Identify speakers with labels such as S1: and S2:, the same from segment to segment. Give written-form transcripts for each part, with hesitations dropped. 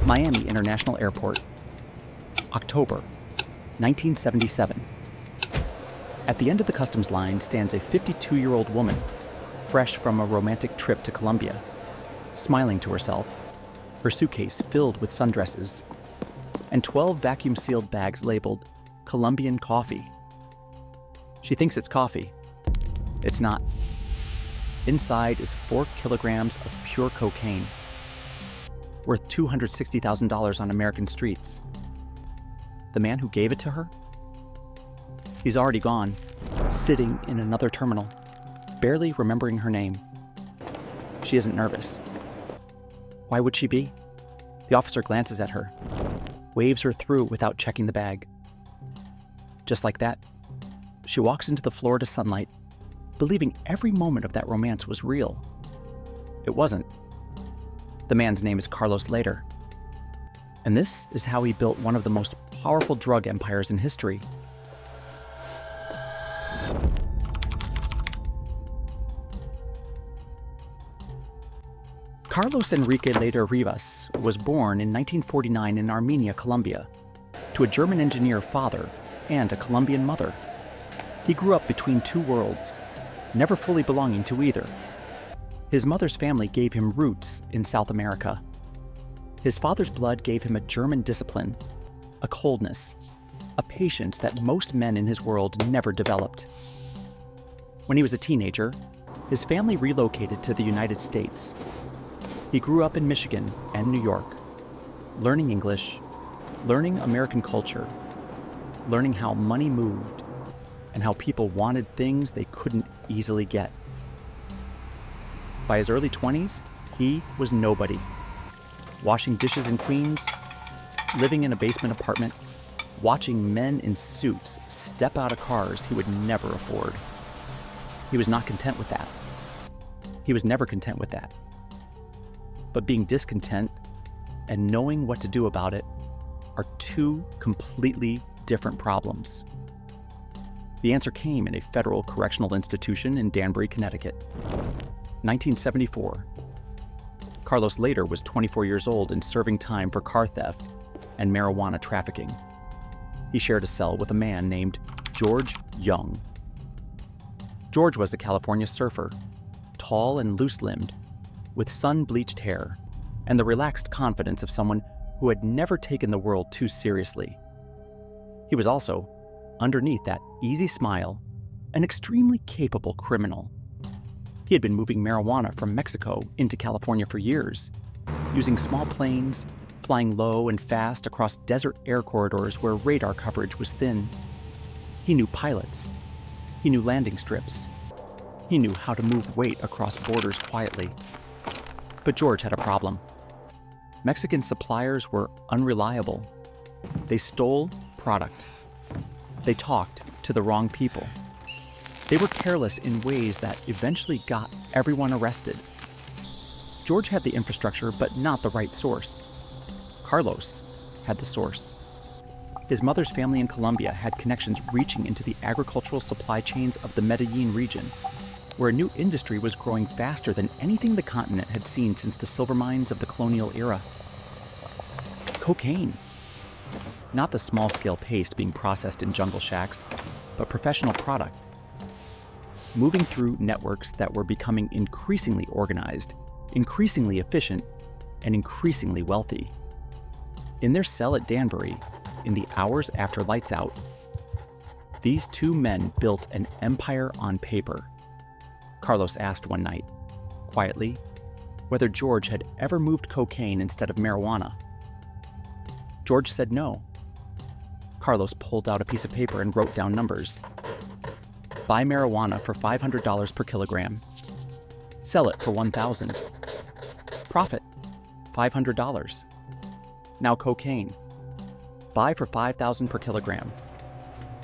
S1: Miami International Airport, October, 1977. At the end of the customs line stands a 52-year-old woman, fresh from a romantic trip to Colombia, smiling to herself, her suitcase filled with sundresses, and 12 vacuum-sealed bags labeled Colombian coffee. She thinks it's coffee. It's not. Inside is 4 kilograms of pure cocaine, worth $260,000 on American streets. The man who gave it to her? He's already gone, sitting in another terminal, barely remembering her name. She isn't nervous. Why would she be? The officer glances at her, waves her through without checking the bag. Just like that, she walks into the Florida sunlight, believing every moment of that romance was real. It wasn't. The man's name is Carlos Lehder, and this is how he built one of the most powerful drug empires in history. Carlos Enrique Lehder Rivas was born in 1949 in Armenia, Colombia, to a German engineer father and a Colombian mother. He grew up between two worlds, never fully belonging to either. His mother's family gave him roots in South America. His father's blood gave him a German discipline, a coldness, a patience that most men in his world never developed. When he was a teenager, his family relocated to the United States. He grew up in Michigan and New York, learning English, learning American culture, learning how money moved, and how people wanted things they couldn't easily get. By his early 20s, he was nobody. Washing dishes in Queens, living in a basement apartment, watching men in suits step out of cars he would never afford. He was not content with that. He was never content with that. But being discontent and knowing what to do about it are two completely different problems. The answer came in a federal correctional institution in Danbury, Connecticut. 1974. Carlos Lehder was 24 years old and serving time for car theft and marijuana trafficking. He shared a cell with a man named George Jung. George was a California surfer, tall and loose-limbed, with sun-bleached hair and the relaxed confidence of someone who had never taken the world too seriously. He was also, underneath that easy smile, an extremely capable criminal. He had been moving marijuana from Mexico into California for years, using small planes, flying low and fast across desert air corridors where radar coverage was thin. He knew pilots. He knew landing strips. He knew how to move weight across borders quietly. But George had a problem. Mexican suppliers were unreliable. They stole product. They talked to the wrong people. They were careless in ways that eventually got everyone arrested. George had the infrastructure, but not the right source. Carlos had the source. His mother's family in Colombia had connections reaching into the agricultural supply chains of the Medellín region, where a new industry was growing faster than anything the continent had seen since the silver mines of the colonial era. Cocaine. Not the small-scale paste being processed in jungle shacks, but professional product. Moving through networks that were becoming increasingly organized, increasingly efficient, and increasingly wealthy. In their cell at Danbury, in the hours after lights out, these two men built an empire on paper. Carlos asked one night, quietly, whether George had ever moved cocaine instead of marijuana. George said no. Carlos pulled out a piece of paper and wrote down numbers. Buy marijuana for $500 per kilogram. Sell it for $1,000. Profit, $500. Now cocaine. Buy for $5,000 per kilogram.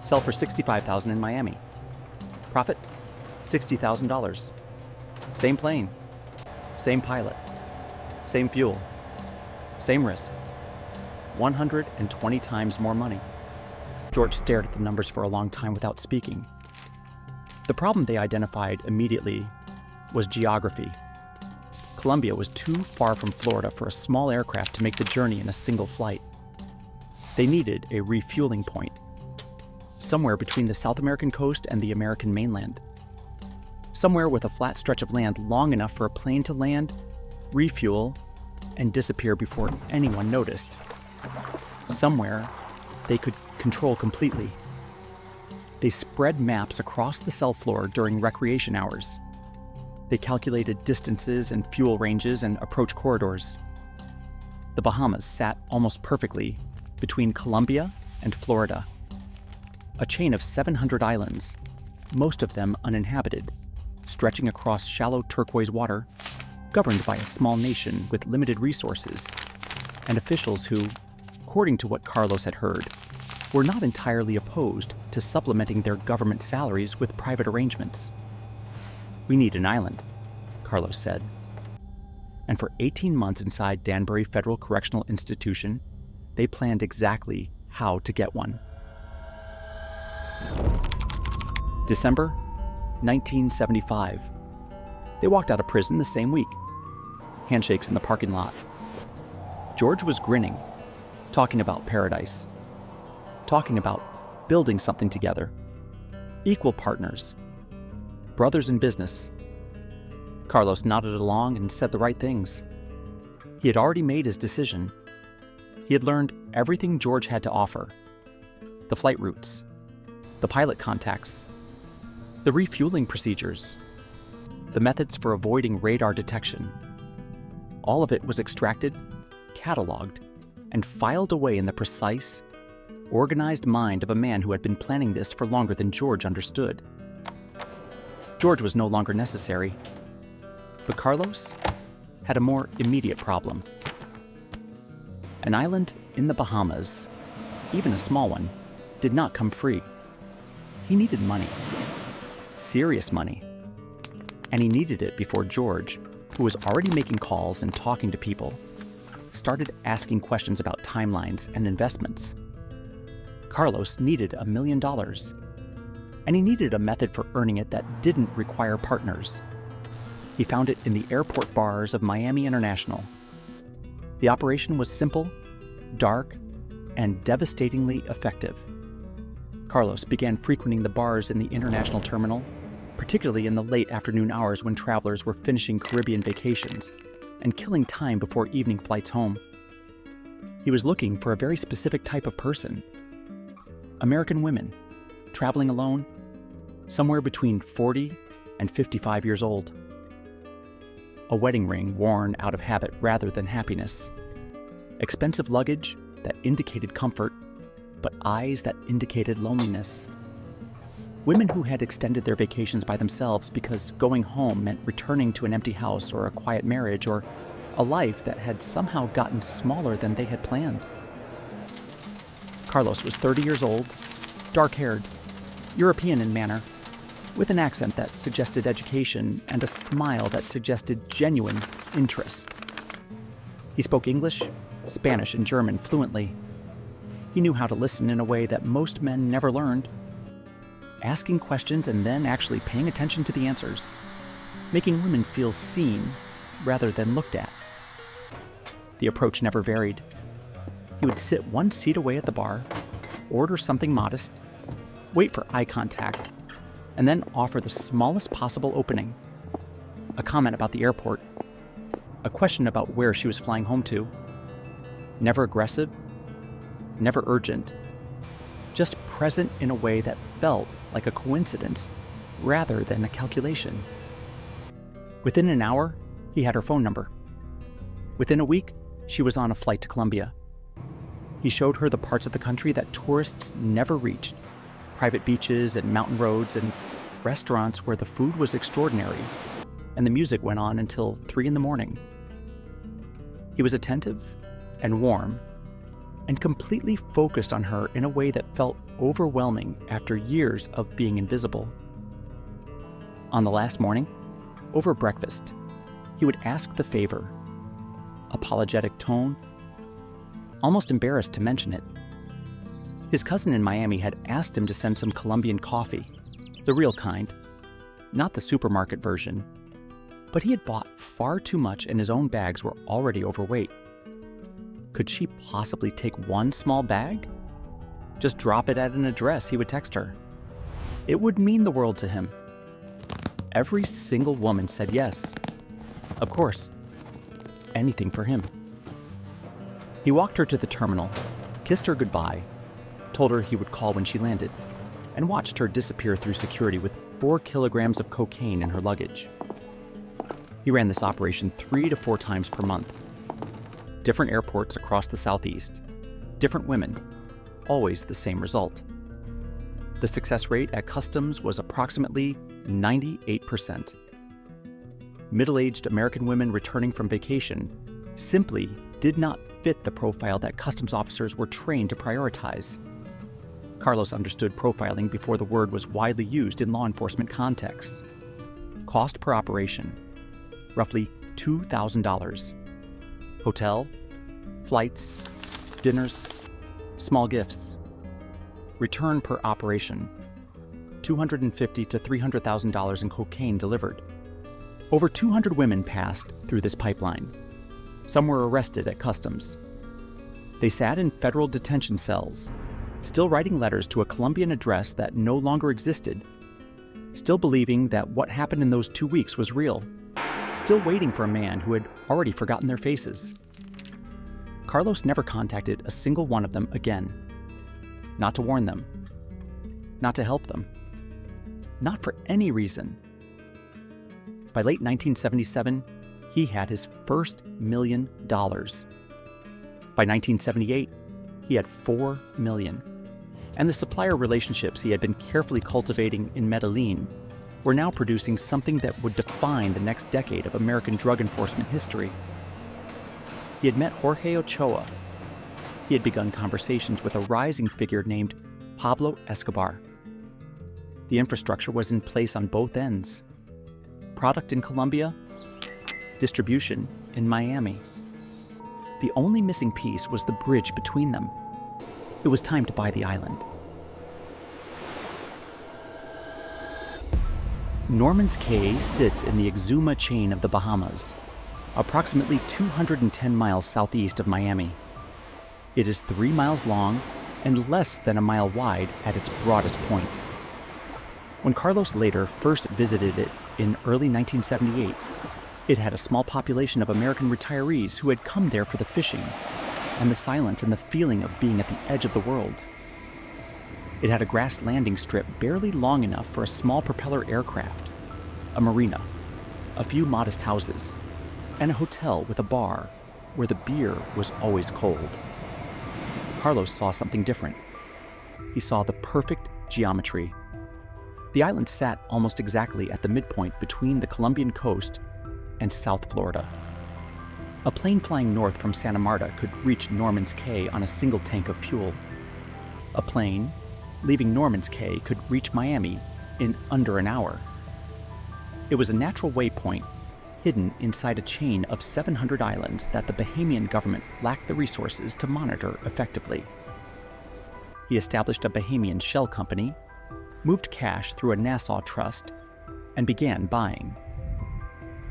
S1: Sell for $65,000 in Miami. Profit, $60,000. Same plane. Same pilot. Same fuel. Same risk. 120 times more money. George stared at the numbers for a long time without speaking. The problem they identified immediately was geography. Colombia was too far from Florida for a small aircraft to make the journey in a single flight. They needed a refueling point, somewhere between the South American coast and the American mainland. Somewhere with a flat stretch of land long enough for a plane to land, refuel, and disappear before anyone noticed. Somewhere they could control completely. They spread maps across the cell floor during recreation hours. They calculated distances and fuel ranges and approach corridors. The Bahamas sat almost perfectly between Colombia and Florida, a chain of 700 islands, most of them uninhabited, stretching across shallow turquoise water, governed by a small nation with limited resources, and officials who, according to what Carlos had heard, were not entirely opposed to supplementing their government salaries with private arrangements. "We need an island," Carlos said. And for 18 months inside Danbury Federal Correctional Institution, they planned exactly how to get one. December 1975. They walked out of prison the same week. Handshakes in the parking lot. George was grinning, talking about paradise, talking about building something together, equal partners, brothers in business. Carlos nodded along and said the right things. He had already made his decision. He had learned everything George had to offer: the flight routes, the pilot contacts, the refueling procedures, the methods for avoiding radar detection. All of it was extracted, cataloged, and filed away in the precise, organized mind of a man who had been planning this for longer than George understood. George was no longer necessary, but Carlos had a more immediate problem. An island in the Bahamas, even a small one, did not come free. He needed money, serious money, and he needed it before George, who was already making calls and talking to people, started asking questions about timelines and investments. Carlos needed $1 million, and he needed a method for earning it that didn't require partners. He found it in the airport bars of Miami International. The operation was simple, dark, and devastatingly effective. Carlos began frequenting the bars in the international terminal, particularly in the late afternoon hours when travelers were finishing Caribbean vacations and killing time before evening flights home. He was looking for a very specific type of person. American women, traveling alone, somewhere between 40 and 55 years old. A wedding ring worn out of habit rather than happiness. Expensive luggage that indicated comfort, but eyes that indicated loneliness. Women who had extended their vacations by themselves because going home meant returning to an empty house or a quiet marriage or a life that had somehow gotten smaller than they had planned. Carlos was 30 years old, dark-haired, European in manner, with an accent that suggested education and a smile that suggested genuine interest. He spoke English, Spanish, and German fluently. He knew how to listen in a way that most men never learned, asking questions and then actually paying attention to the answers, making women feel seen rather than looked at. The approach never varied. He would sit one seat away at the bar, order something modest, wait for eye contact, and then offer the smallest possible opening. A comment about the airport, a question about where she was flying home to. Never aggressive, never urgent, just present in a way that felt like a coincidence rather than a calculation. Within an hour, he had her phone number. Within a week, she was on a flight to Colombia. He showed her the parts of the country that tourists never reached, private beaches and mountain roads and restaurants where the food was extraordinary and the music went on until 3 a.m. He was attentive and warm and completely focused on her in a way that felt overwhelming after years of being invisible. On the last morning, over breakfast, he would ask the favor, apologetic tone, almost embarrassed to mention it. His cousin in Miami had asked him to send some Colombian coffee, the real kind, not the supermarket version. But he had bought far too much and his own bags were already overweight. Could she possibly take one small bag? Just drop it at an address he would text her. It would mean the world to him. Every single woman said yes. Of course, anything for him. He walked her to the terminal, kissed her goodbye, told her he would call when she landed, and watched her disappear through security with 4 kilograms of cocaine in her luggage. He ran this operation 3 to 4 times per month. Different airports across the Southeast, different women, always the same result. The success rate at customs was approximately 98%. Middle-aged American women returning from vacation simply did not fit the profile that customs officers were trained to prioritize. Carlos understood profiling before the word was widely used in law enforcement contexts. Cost per operation, roughly $2,000. Hotel, flights, dinners, small gifts. Return per operation, $250,000 to $300,000 in cocaine delivered. Over 200 women passed through this pipeline. Some were arrested at customs. They sat in federal detention cells, still writing letters to a Colombian address that no longer existed, still believing that what happened in those 2 weeks was real, still waiting for a man who had already forgotten their faces. Carlos never contacted a single one of them again. Not to warn them. Not to help them. Not for any reason. By late 1977, he had his first $1 million. By 1978, he had $4 million. And the supplier relationships he had been carefully cultivating in Medellín were now producing something that would define the next decade of American drug enforcement history. He had met Jorge Ochoa. He had begun conversations with a rising figure named Pablo Escobar. The infrastructure was in place on both ends. Product in Colombia, distribution in Miami. The only missing piece was the bridge between them. It was time to buy the island. Norman's Cay sits in the Exuma chain of the Bahamas, approximately 210 miles southeast of Miami. It is 3 miles long and less than a mile wide at its broadest point. When Carlos Lehder first visited it in early 1978, it had a small population of American retirees who had come there for the fishing and the silence and the feeling of being at the edge of the world. It had a grass landing strip barely long enough for a small propeller aircraft, a marina, a few modest houses, and a hotel with a bar where the beer was always cold. Carlos saw something different. He saw the perfect geometry. The island sat almost exactly at the midpoint between the Colombian coast and South Florida. A plane flying north from Santa Marta could reach Norman's Cay on a single tank of fuel. A plane leaving Norman's Cay could reach Miami in under an hour. It was a natural waypoint hidden inside a chain of 700 islands that the Bahamian government lacked the resources to monitor effectively. He established a Bahamian shell company, moved cash through a Nassau trust, and began buying.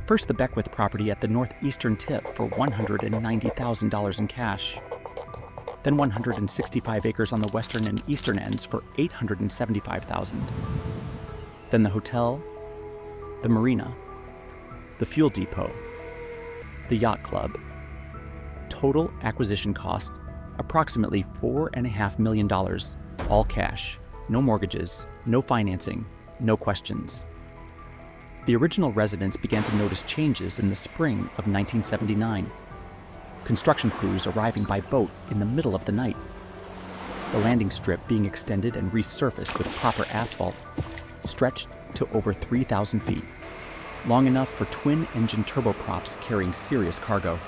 S1: First, the Beckwith property at the northeastern tip for $190,000 in cash. Then 165 acres on the western and eastern ends for $875,000. Then the hotel, the marina, the fuel depot, the yacht club. Total acquisition cost, approximately $4.5 million, all cash, no mortgages, no financing, no questions. The original residents began to notice changes in the spring of 1979. Construction crews arriving by boat in the middle of the night. The landing strip being extended and resurfaced with proper asphalt, stretched to over 3,000 feet, long enough for twin-engine turboprops carrying serious cargo.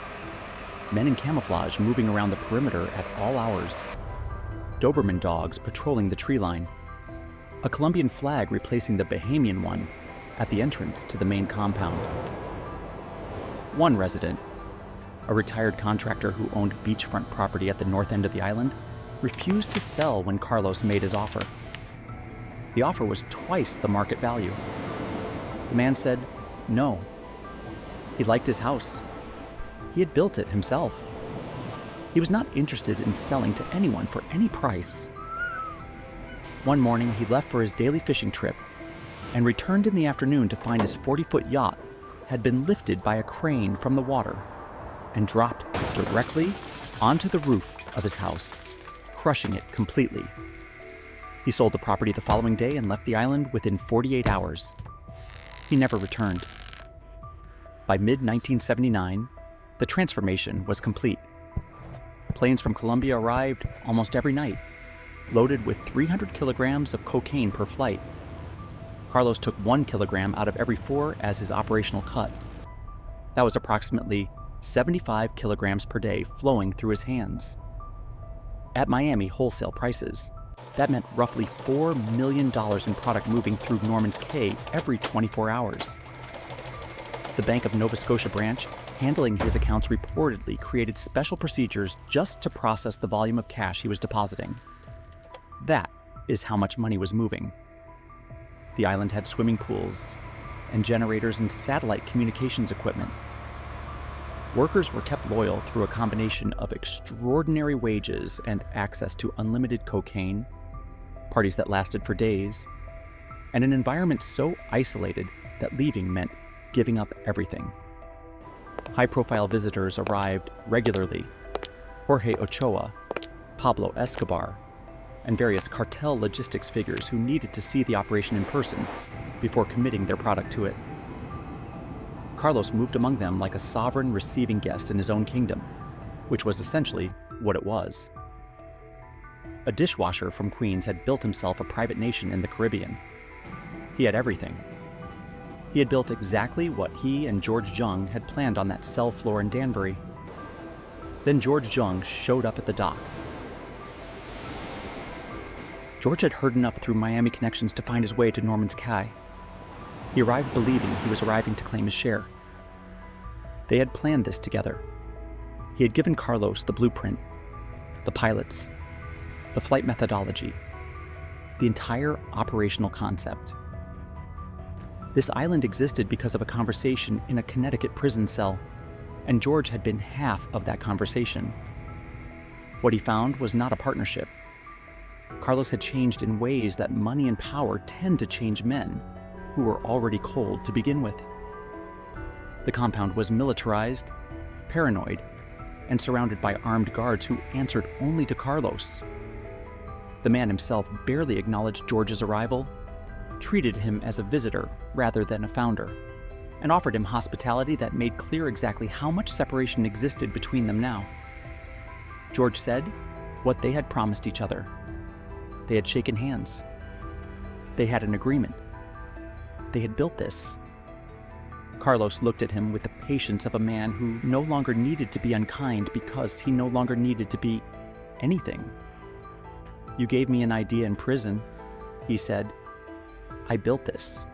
S1: Men in camouflage moving around the perimeter at all hours. Doberman dogs patrolling the tree line. A Colombian flag replacing the Bahamian one at the entrance to the main compound. One resident, a retired contractor who owned beachfront property at the north end of the island, refused to sell when Carlos made his offer. The offer was twice the market value. The man said, "No, He liked his house. He had built it himself. He was not interested in selling to anyone for any price. One morning, he left for his daily fishing trip and returned in the afternoon to find his 40-foot yacht had been lifted by a crane from the water and dropped directly onto the roof of his house, crushing it completely. He sold the property the following day and left the island within 48 hours. He never returned. By mid-1979, the transformation was complete. Planes from Colombia arrived almost every night, loaded with 300 kilograms of cocaine per flight. Carlos took 1 kilogram out of every 4 as his operational cut. That was approximately 75 kilograms per day flowing through his hands. At Miami wholesale prices, that meant roughly $4 million in product moving through Norman's Cay every 24 hours. The Bank of Nova Scotia branch handling his accounts reportedly created special procedures just to process the volume of cash he was depositing. That is how much money was moving. The island had swimming pools and generators and satellite communications equipment. Workers were kept loyal through a combination of extraordinary wages and access to unlimited cocaine, parties that lasted for days, and an environment so isolated that leaving meant giving up everything. High-profile visitors arrived regularly: Jorge Ochoa, Pablo Escobar, and various cartel logistics figures who needed to see the operation in person before committing their product to it. Carlos moved among them like a sovereign receiving guest in his own kingdom, which was essentially what it was. A dishwasher from Queens had built himself a private nation in the Caribbean. He had everything. He had built exactly what he and George Jung had planned on that cell floor in Danbury. Then George Jung showed up at the dock. George had heard enough through Miami connections to find his way to Norman's Cay. He arrived believing he was arriving to claim his share. They had planned this together. He had given Carlos the blueprint, the pilots, the flight methodology, the entire operational concept. This island existed because of a conversation in a Connecticut prison cell, and George had been half of that conversation. What he found was not a partnership. Carlos had changed in ways that money and power tend to change men, who were already cold to begin with. The compound was militarized, paranoid, and surrounded by armed guards who answered only to Carlos. The man himself barely acknowledged George's arrival, treated him as a visitor rather than a founder, and offered him hospitality that made clear exactly how much separation existed between them now. George said what they had promised each other. They had shaken hands. They had an agreement. They had built this. Carlos looked at him with the patience of a man who no longer needed to be unkind because he no longer needed to be anything. "You gave me an idea in prison," he said. "I built this."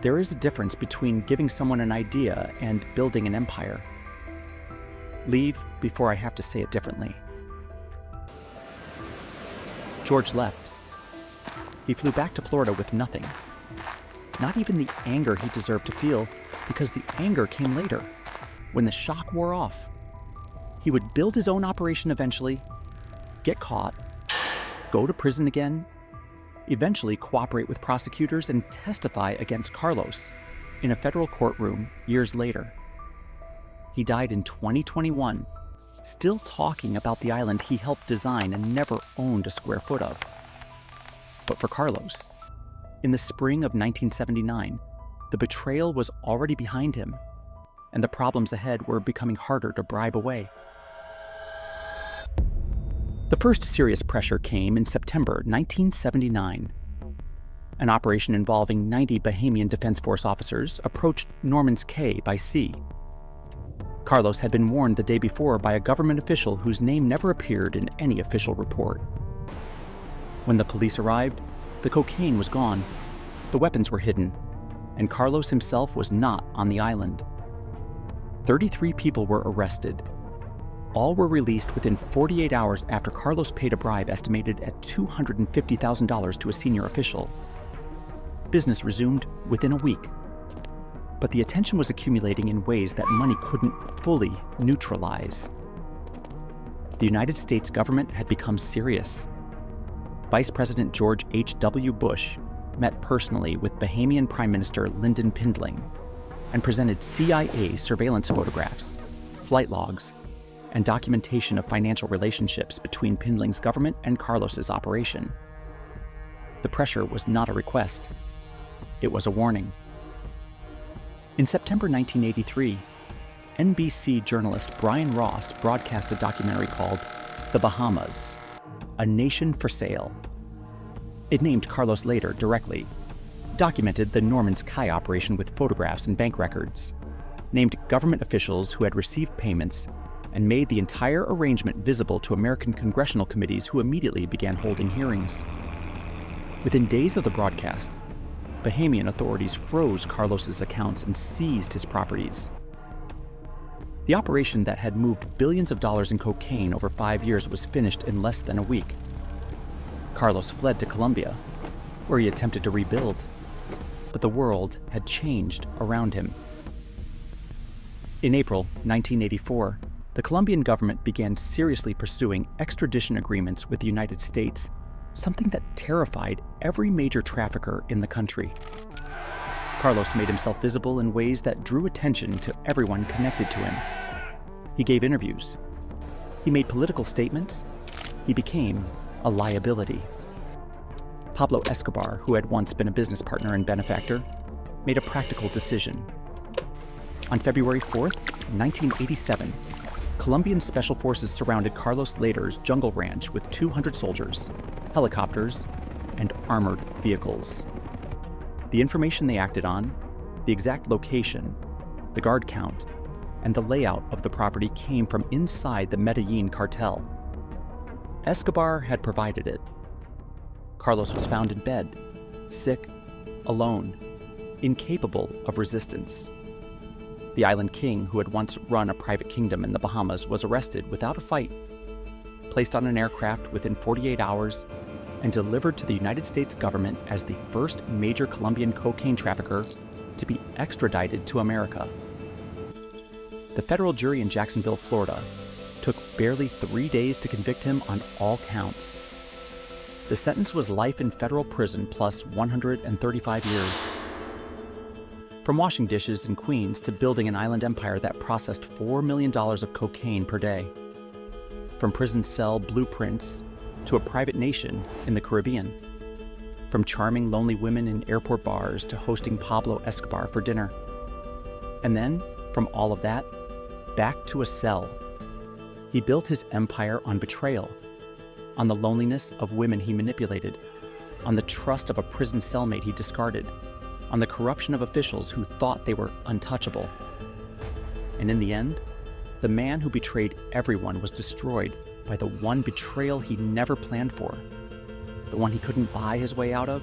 S1: There is a difference between giving someone an idea and building an empire. Leave before I have to say it differently. George left. He flew back to Florida with nothing. Not even the anger he deserved to feel, because the anger came later, when the shock wore off. He would build his own operation eventually, get caught, go to prison again, eventually cooperate with prosecutors and testify against Carlos in a federal courtroom years later. He died in 2021, still talking about the island he helped design and never owned a square foot of. But for Carlos, in the spring of 1979, the betrayal was already behind him, and the problems ahead were becoming harder to bribe away. The first serious pressure came in September 1979. An operation involving 90 Bahamian Defense Force officers approached Norman's Cay by sea. Carlos had been warned the day before by a government official whose name never appeared in any official report. When the police arrived, the cocaine was gone, the weapons were hidden, and Carlos himself was not on the island. 33 people were arrested. All were released within 48 hours after Carlos paid a bribe estimated at $250,000 to a senior official. Business resumed within a week. But the attention was accumulating in ways that money couldn't fully neutralize. The United States government had become serious. Vice President George H.W. Bush met personally with Bahamian Prime Minister Lyndon Pindling and presented CIA surveillance photographs, flight logs, and documentation of financial relationships between Pindling's government and Carlos's operation. The pressure was not a request. It was a warning. In September 1983, NBC journalist Brian Ross broadcast a documentary called The Bahamas, A Nation for Sale. It named Carlos Lehder directly, documented the Norman's Cay operation with photographs and bank records, named government officials who had received payments, and made the entire arrangement visible to American congressional committees who immediately began holding hearings. Within days of the broadcast, Bahamian authorities froze Carlos's accounts and seized his properties. The operation that had moved billions of dollars in cocaine over 5 years was finished in less than a week. Carlos fled to Colombia, where he attempted to rebuild, but the world had changed around him. In April 1984, the Colombian government began seriously pursuing extradition agreements with the United States, something that terrified every major trafficker in the country. Carlos made himself visible in ways that drew attention to everyone connected to him. He gave interviews. He made political statements. He became a liability. Pablo Escobar, who had once been a business partner and benefactor, made a practical decision. On February 4th, 1987, Colombian special forces surrounded Carlos Lehder's jungle ranch with 200 soldiers, helicopters, and armored vehicles. The information they acted on, the exact location, the guard count, and the layout of the property came from inside the Medellín Cartel. Escobar had provided it. Carlos was found in bed, sick, alone, incapable of resistance. The island king, who had once run a private kingdom in the Bahamas, was arrested without a fight, placed on an aircraft within 48 hours, and delivered to the United States government as the first major Colombian cocaine trafficker to be extradited to America. The federal jury in Jacksonville, Florida, took barely 3 days to convict him on all counts. The sentence was life in federal prison plus 135 years. From washing dishes in Queens to building an island empire that processed $4 million of cocaine per day. From prison cell blueprints to a private nation in the Caribbean. From charming lonely women in airport bars to hosting Pablo Escobar for dinner. And then, from all of that, back to a cell. He built his empire on betrayal, on the loneliness of women he manipulated, on the trust of a prison cellmate he discarded, on the corruption of officials who thought they were untouchable. And in the end, the man who betrayed everyone was destroyed by the one betrayal he never planned for, the one he couldn't buy his way out of,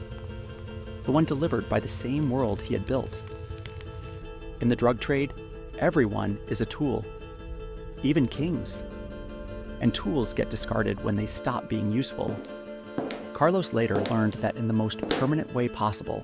S1: the one delivered by the same world he had built. In the drug trade, everyone is a tool, even kings. And tools get discarded when they stop being useful. Carlos Lehder learned that in the most permanent way possible,